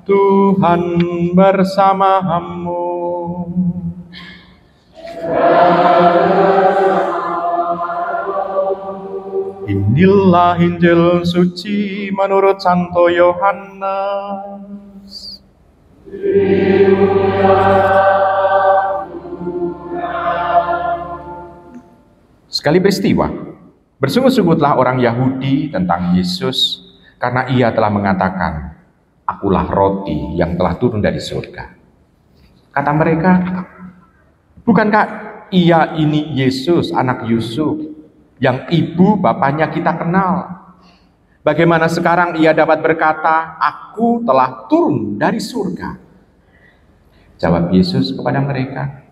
Tuhan bersamamu. Inilah Injil suci menurut Santo Yohanes. Sekali peristiwa, bersungut-sungutlah orang Yahudi tentang Yesus karena ia telah mengatakan, "Akulah roti yang telah turun dari surga." Kata mereka, "Bukankah ia ini Yesus, anak Yusuf, yang ibu bapaknya kita kenal? Bagaimana sekarang ia dapat berkata, 'Aku telah turun dari surga'?" Jawab Yesus kepada mereka,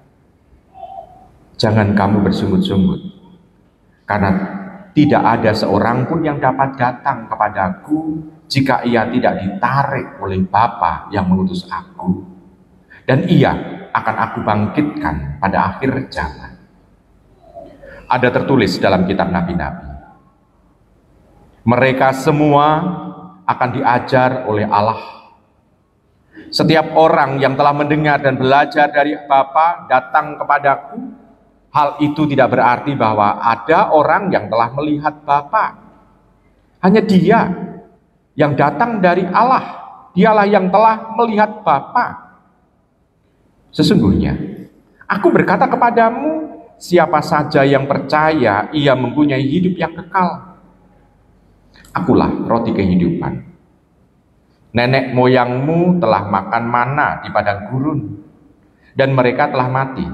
"Jangan kamu bersungut-sungut, karena tidak ada seorang pun yang dapat datang kepadaku jika ia tidak ditarik oleh Bapa yang mengutus aku. Dan ia akan aku bangkitkan pada akhir zaman." Ada tertulis dalam kitab nabi-nabi, mereka semua akan diajar oleh Allah. Setiap orang yang telah mendengar dan belajar dari Bapa datang kepadaku. Hal itu tidak berarti bahwa ada orang yang telah melihat Bapa. Hanya Dia yang datang dari Allah. Dialah yang telah melihat Bapa. Sesungguhnya, aku berkata kepadamu, siapa saja yang percaya, ia mempunyai hidup yang kekal. Akulah roti kehidupan. Nenek moyangmu telah makan mana di padang gurun, dan mereka telah mati.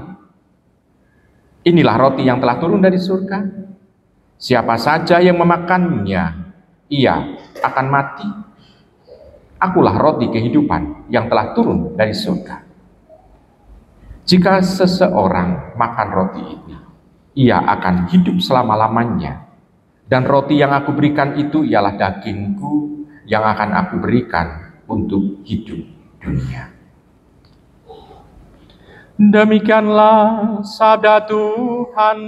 Inilah roti yang telah turun dari surga. Siapa saja yang memakannya, ia akan mati. Akulah roti kehidupan yang telah turun dari surga. Jika seseorang makan roti ini, ia akan hidup selama-lamanya. Dan roti yang aku berikan itu ialah dagingku yang akan aku berikan untuk hidup dunia. Demikianlah sabda Tuhan.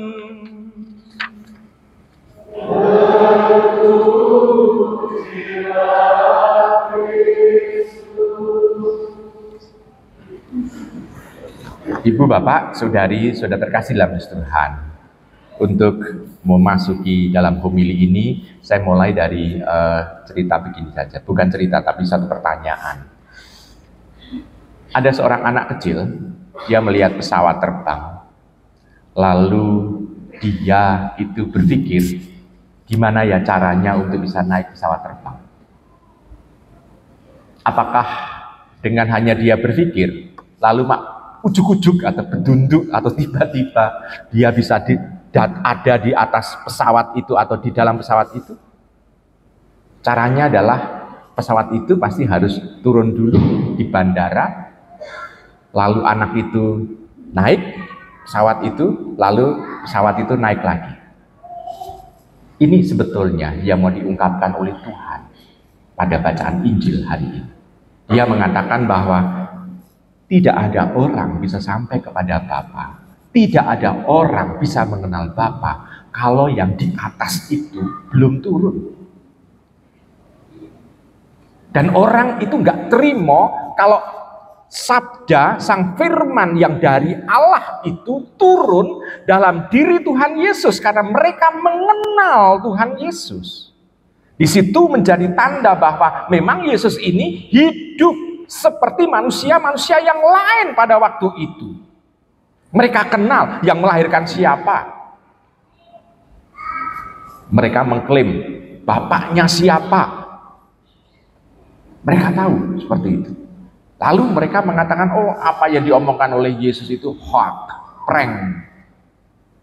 Ibu, Bapak, Saudari, Saudara terkasih dalam Tuhan, untuk memasuki dalam homili ini, saya mulai dari cerita begini saja. Bukan cerita, tapi satu pertanyaan. Ada seorang anak kecil, dia melihat pesawat terbang. Lalu dia itu berpikir, gimana ya caranya untuk bisa naik pesawat terbang? Apakah dengan hanya dia berpikir, lalu ujuk-ujuk atau berdunduk atau tiba-tiba dia bisa ada di atas pesawat itu atau di dalam pesawat itu? Caranya adalah pesawat itu pasti harus turun dulu di bandara, lalu anak itu naik pesawat itu, lalu pesawat itu naik lagi. Ini sebetulnya yang mau diungkapkan oleh Tuhan pada bacaan Injil hari ini. Dia mengatakan bahwa tidak ada orang bisa sampai kepada Bapa, tidak ada orang bisa mengenal Bapa kalau yang di atas itu belum turun. Dan orang itu nggak terima kalau sabda sang firman yang dari Allah itu turun dalam diri Tuhan Yesus, karena mereka mengenal Tuhan Yesus. Di situ menjadi tanda bahwa memang Yesus ini hidup seperti manusia-manusia yang lain pada waktu itu. Mereka kenal yang melahirkan siapa. Mereka mengklaim bapaknya siapa. Mereka tahu seperti itu. Lalu mereka mengatakan, oh, apa yang diomongkan oleh Yesus itu hoax, prank.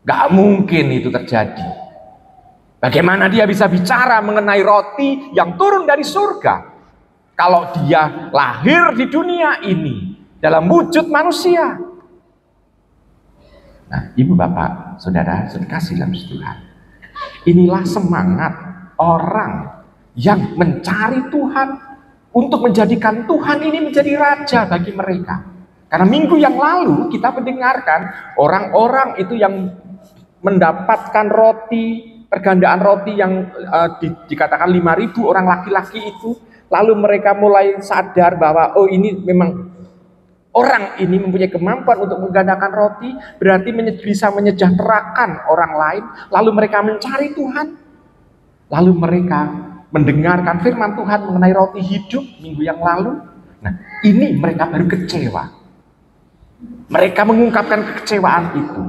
Gak mungkin itu terjadi. Bagaimana dia bisa bicara mengenai roti yang turun dari surga kalau dia lahir di dunia ini dalam wujud manusia? Nah, Ibu, Bapak, Saudara, terkasih dalam Tuhan, inilah semangat orang yang mencari Tuhan untuk menjadikan Tuhan ini menjadi raja bagi mereka. Karena minggu yang lalu kita mendengarkan orang-orang itu yang mendapatkan roti, pergandaan roti yang dikatakan 5.000 orang laki-laki itu, Lalu mereka mulai sadar bahwa oh ini memang orang ini mempunyai kemampuan untuk menggandakan roti, berarti bisa menyejahterakan orang lain. Lalu mereka mencari Tuhan. Lalu mereka mendengarkan firman Tuhan mengenai roti hidup minggu yang lalu. Nah, ini mereka baru kecewa. Mereka mengungkapkan kekecewaan itu.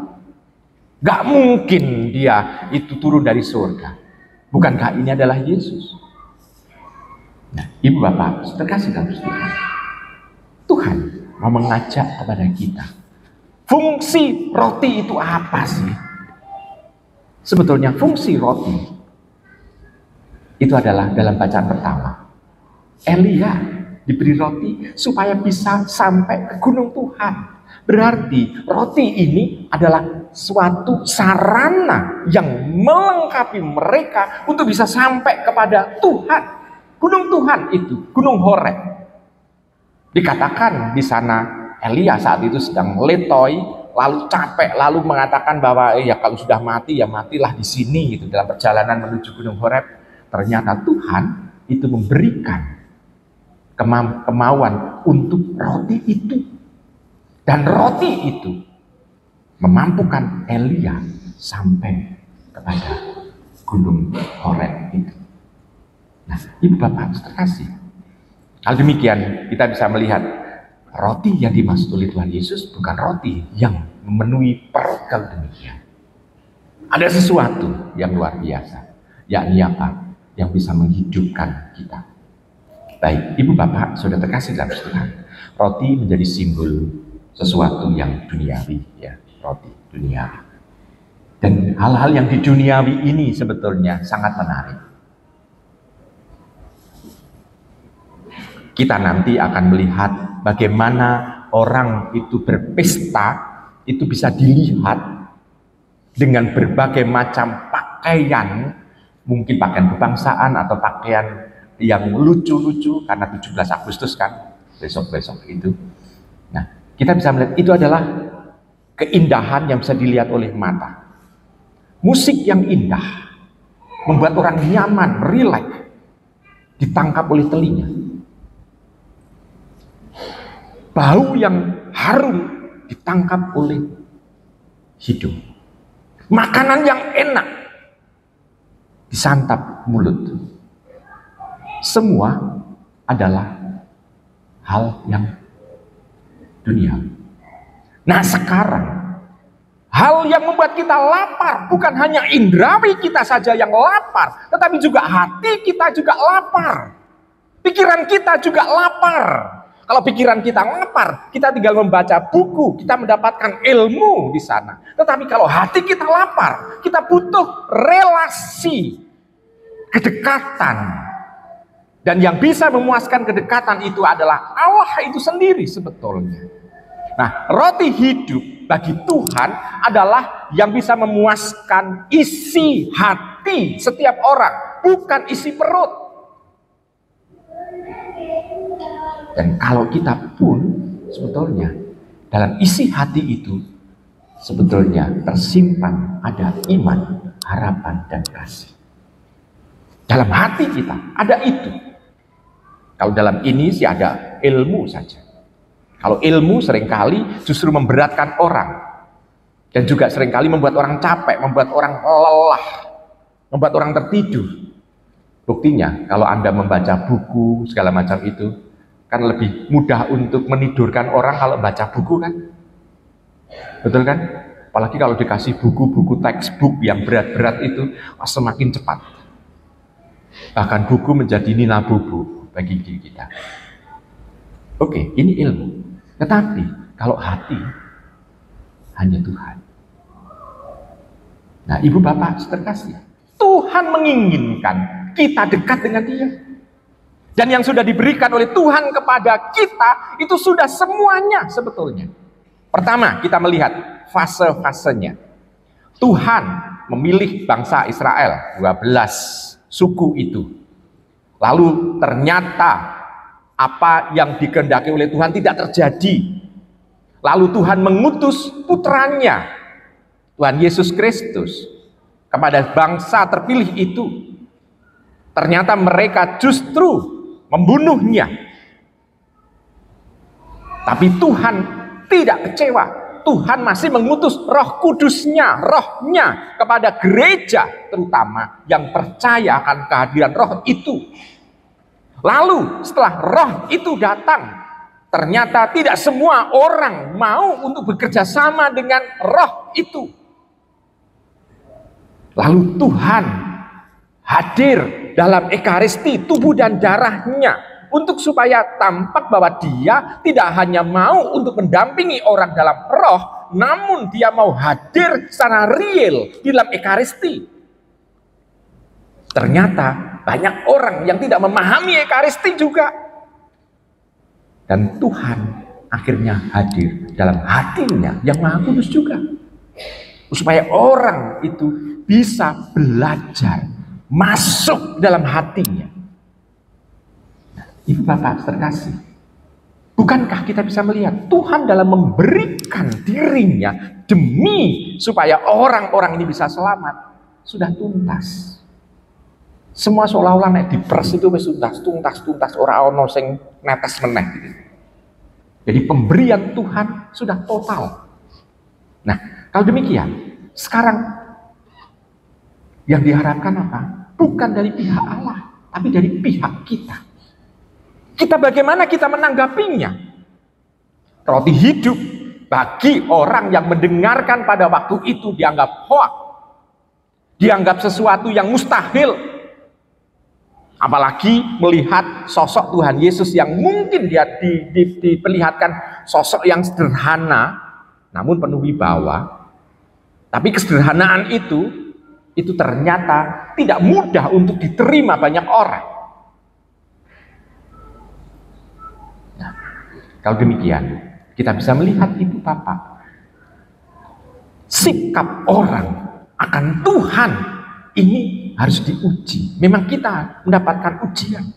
Gak mungkin dia itu turun dari surga. Bukankah ini adalah Yesus? Nah, ibu bapak terkasih dalam Tuhan, Tuhan mau mengajak kepada kita, fungsi roti itu apa sih? Sebetulnya fungsi roti itu adalah dalam bacaan pertama, Elia diberi roti supaya bisa sampai ke gunung Tuhan. Berarti roti ini adalah suatu sarana yang melengkapi mereka untuk bisa sampai kepada Tuhan. Gunung Tuhan itu, Gunung Horeb. Dikatakan di sana Elia saat itu sedang letoy, lalu capek, lalu mengatakan bahwa ya kalau sudah mati ya matilah di sini gitu dalam perjalanan menuju Gunung Horeb. Ternyata Tuhan itu memberikan kemauan untuk roti itu. Dan roti itu memampukan Elia sampai kepada Gunung Horeb itu. Nah, ibu bapak terkasih, hal demikian kita bisa melihat roti yang dimaksud oleh Tuhan Yesus bukan roti yang memenuhi perut kalau demikian. Ada sesuatu yang luar biasa, yakni apa? Yang bisa menghidupkan kita. Baik, ibu bapak sudah terkasih dalam Tuhan, roti menjadi simbol sesuatu yang duniawi, ya, roti duniawi. Dan hal-hal yang di duniawi ini sebetulnya sangat menarik. Kita nanti akan melihat bagaimana orang itu berpesta, itu bisa dilihat dengan berbagai macam pakaian, mungkin pakaian kebangsaan atau pakaian yang lucu-lucu karena 17 Agustus kan, besok-besok itu. Nah, kita bisa melihat itu adalah keindahan yang bisa dilihat oleh mata. Musik yang indah membuat orang nyaman, rileks, ditangkap oleh telinga. Bau yang harum ditangkap oleh hidung. Makanan yang enak disantap mulut. Semua adalah hal yang dunia. Nah sekarang, hal yang membuat kita lapar bukan hanya indrawi kita saja yang lapar, tetapi juga hati kita juga lapar. Pikiran kita juga lapar. Kalau pikiran kita lapar, kita tinggal membaca buku, kita mendapatkan ilmu di sana. Tetapi kalau hati kita lapar, kita butuh relasi, kedekatan. Dan yang bisa memuaskan kedekatan itu adalah Allah itu sendiri sebetulnya. Nah, roti hidup bagi Tuhan adalah yang bisa memuaskan isi hati setiap orang, bukan isi perut. Dan kalau kita pun sebetulnya dalam isi hati itu sebetulnya tersimpan ada iman, harapan, dan kasih. Dalam hati kita ada itu. Kalau dalam ini sih ada ilmu saja. Kalau ilmu seringkali justru memberatkan orang. Dan juga seringkali membuat orang capek, membuat orang lelah, membuat orang tertidur. Buktinya kalau Anda membaca buku segala macam itu, kan lebih mudah untuk menidurkan orang kalau baca buku kan? Betul kan? Apalagi kalau dikasih buku-buku textbook yang berat-berat itu semakin cepat. Bahkan buku menjadi nina bobo bagi diri kita. Oke, ini ilmu. Tetapi kalau hati hanya Tuhan. Nah, ibu bapak terkasih, Tuhan menginginkan kita dekat dengan Dia. Dan yang sudah diberikan oleh Tuhan kepada kita itu sudah semuanya sebetulnya. Pertama, kita melihat fase-fasenya. Tuhan memilih bangsa Israel, 12 suku itu. Lalu ternyata apa yang dikehendaki oleh Tuhan tidak terjadi. Lalu Tuhan mengutus putranya, Tuhan Yesus Kristus, kepada bangsa terpilih itu. Ternyata mereka justru membunuhnya. Tapi Tuhan tidak kecewa. Tuhan masih mengutus Roh Kudusnya, Rohnya kepada gereja, terutama yang percaya akan kehadiran Roh itu. Lalu setelah Roh itu datang, ternyata tidak semua orang mau untuk bekerja sama dengan Roh itu. Lalu Tuhan hadir dalam Ekaristi, tubuh dan darahnya, untuk supaya tampak bahwa dia tidak hanya mau untuk mendampingi orang dalam roh, namun dia mau hadir secara real di dalam Ekaristi. Ternyata banyak orang yang tidak memahami Ekaristi juga. Dan Tuhan akhirnya hadir dalam hatinya yang Maha Kudus juga. Supaya orang itu bisa belajar masuk dalam hatinya. Ibu Bapak terkasih, bukankah kita bisa melihat Tuhan dalam memberikan dirinya demi supaya orang-orang ini bisa selamat sudah tuntas. Semua seolah-olah nek diperes itu wis tuntas ora ono sing netes meneh gitu. Jadi pemberian Tuhan sudah total. Nah, kalau demikian, sekarang yang diharapkan apa? Bukan dari pihak Allah, tapi dari pihak kita. Kita bagaimana kita menanggapinya? Roti hidup bagi orang yang mendengarkan pada waktu itu dianggap hoak, dianggap sesuatu yang mustahil. Apalagi melihat sosok Tuhan Yesus yang mungkin dia diperlihatkan sosok yang sederhana, namun penuh wibawa. Tapi kesederhanaan itu ternyata tidak mudah untuk diterima banyak orang. Kalau demikian, kita bisa melihat Ibu Bapak, sikap orang akan Tuhan ini harus diuji. Memang kita mendapatkan ujian.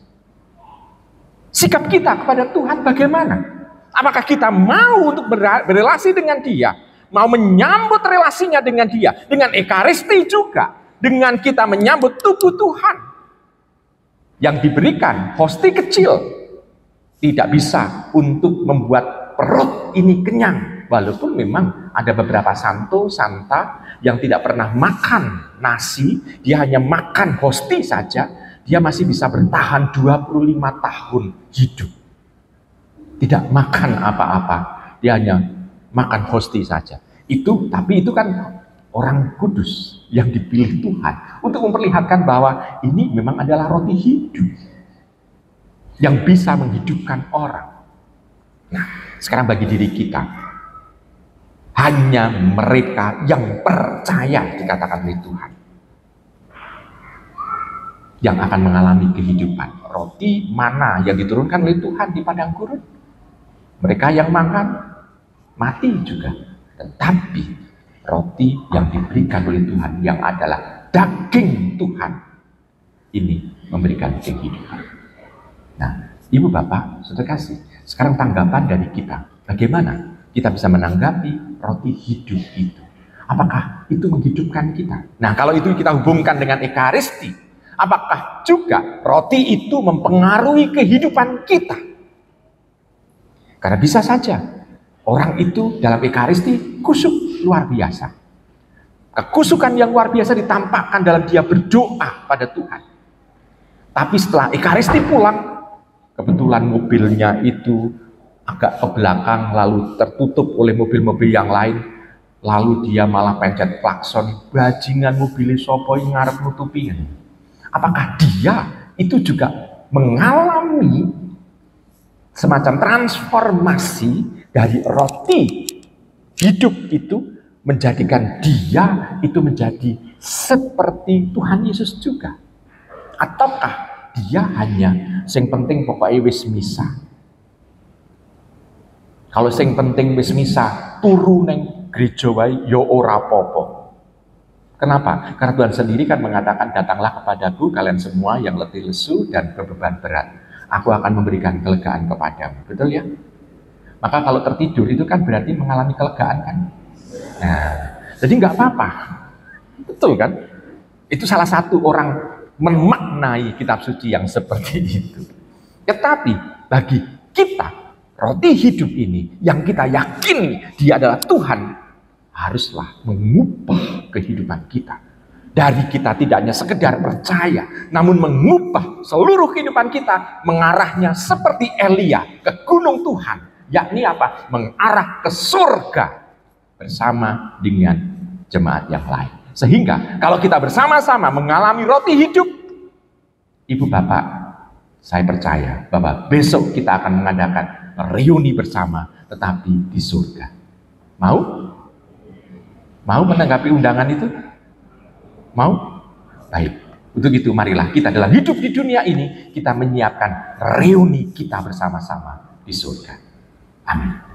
Sikap kita kepada Tuhan bagaimana? Apakah kita mau untuk berrelasi dengan Dia? Mau menyambut relasinya dengan Dia? Dengan Ekaristi juga. Dengan kita menyambut tubuh Tuhan. Yang diberikan hosti kecil. Tidak bisa untuk membuat perut ini kenyang. Walaupun memang ada beberapa santa yang tidak pernah makan nasi, dia hanya makan hosti saja, dia masih bisa bertahan 25 tahun hidup. Tidak makan apa-apa, dia hanya makan hosti saja. Tapi itu kan orang kudus yang dipilih Tuhan untuk memperlihatkan bahwa ini memang adalah roti hidup yang bisa menghidupkan orang. Nah, sekarang bagi diri kita, hanya mereka yang percaya dikatakan oleh Tuhan yang akan mengalami kehidupan. Roti mana yang diturunkan oleh Tuhan di padang gurun? Mereka yang makan mati juga. Tetapi roti yang diberikan oleh Tuhan yang adalah daging Tuhan ini memberikan kehidupan. Nah, Ibu Bapak, saudara kasih, sekarang tanggapan dari kita. Bagaimana kita bisa menanggapi roti hidup itu? Apakah itu menghidupkan kita? Nah, kalau itu kita hubungkan dengan Ekaristi, apakah juga roti itu mempengaruhi kehidupan kita? Karena bisa saja orang itu dalam Ekaristi kusuk luar biasa. Kekusukan yang luar biasa ditampakkan dalam dia berdoa pada Tuhan. Tapi setelah Ekaristi pulang, kebetulan mobilnya itu agak ke belakang, lalu tertutup oleh mobil-mobil yang lain, lalu dia malah pencet klakson, bajingan mobilnya sopo yang ngarep nutupi. Apakah dia itu juga mengalami semacam transformasi dari roti hidup itu menjadikan dia itu menjadi seperti Tuhan Yesus juga? Ataukah dia hanya sing penting pokoknya wis misa? Kalau sing penting wis misa, turu neng gereja wae ya ora apa-apa. Kenapa? Karena Tuhan sendiri kan mengatakan, datanglah kepadaku kalian semua yang letih lesu dan berbeban berat, aku akan memberikan kelegaan kepadamu. Betul ya? Maka kalau tertidur itu kan berarti mengalami kelegaan kan? Nah, jadi nggak apa-apa. Betul kan? Itu salah satu orang memaknai kitab suci yang seperti itu. Tetapi bagi kita, roti hidup ini yang kita yakini Dia adalah Tuhan, haruslah mengubah kehidupan kita. Dari kita tidak hanya sekedar percaya, namun mengubah seluruh kehidupan kita, mengarahnya seperti Elia ke gunung Tuhan, yakni apa? Mengarah ke surga bersama dengan jemaat yang lain. Sehingga kalau kita bersama-sama mengalami roti hidup, Ibu Bapak, saya percaya bahwa besok kita akan mengadakan reuni bersama, tetapi di surga. Mau? Mau menanggapi undangan itu? Mau? Baik. Untuk itu marilah kita dalam hidup di dunia ini, kita menyiapkan reuni kita bersama-sama di surga. Amin.